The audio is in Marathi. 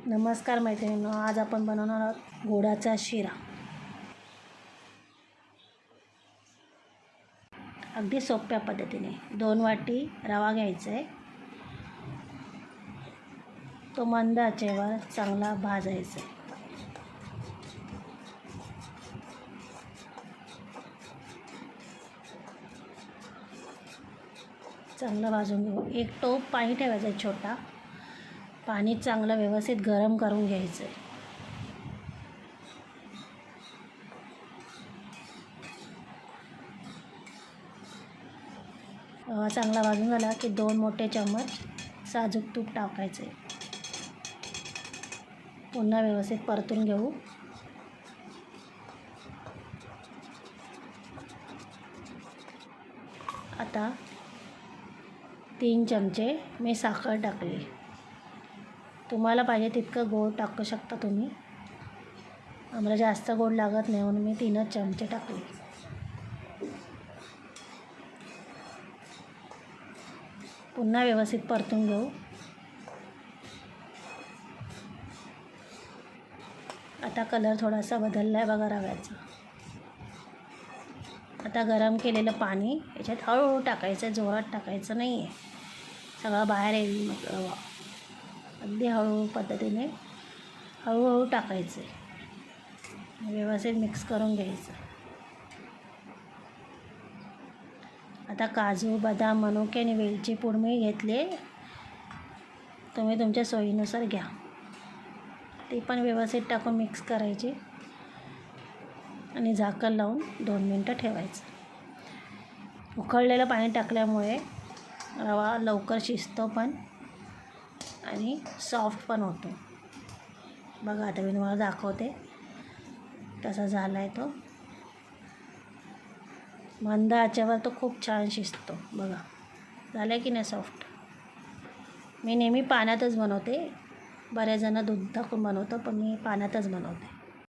नमस्कार मैत्रिणींनो, आज आपण बनवणार आहोत गोडाचा शिरा। अगदी सोप्या पद्धतीने 2 वाटी रवा घ्यायचा आहे। तो मंद आचेवर चांगला भाजायचा आहे। चांगलं भाजून घेऊ। एक टोप पाणी ठेवायचं आहे छोटा। पाणी चांगलं व्यवस्थित गरम करून घ्यायचं आहे। चांगला भाजून झाला की 2 मोठे चम्मच साजूक तूप टाकायचे। पुन्हा व्यवस्थित परतून घेऊ। आता 3 चमचे मी साखर टाकली। तुम्हाला पाहिजे तितकं गोड टाकू शकता तुम्ही। आम्हाला जास्त गोड लागत नाही म्हणून मी 3च चमचे टाकले। पुन्हा व्यवस्थित परतून घेऊ। आता कलर थोडासा बदलला आहे बघा रव्याचा। आता गरम केलेलं पाणी याच्यात हळूहळू टाकायचं, जोरात टाकायचं नाही आहे, सगळं बाहेर येईल मग रवा। अगदी हळूहळू पद्धतीने हळूहळू टाकायचं आहे, व्यवस्थित मिक्स करून घ्यायचं। आता काजू, बदाम, मनुके आणि वेलची पूड मी घेतले, तुम्ही तुमच्या सोयीनुसार घ्या। ते पण व्यवस्थित टाकून मिक्स करायचे आणि झाकण लावून 2 मिनटं ठेवायचं। उकळलेलं पाणी टाकल्यामुळे रवा लवकर शिजतो पण आणि सॉफ्ट पण होतो। बघा आता मी तुम्हाला दाखवते तसा झाला आहे तो। मंद आचेवर तो खूप छान शिजतो। बघा झालं की नाही सॉफ्ट। मी नेहमी पाण्यातच बनवते, बरेच जण दूध टाकून बनवतो पण मी पाण्यातच बनवते।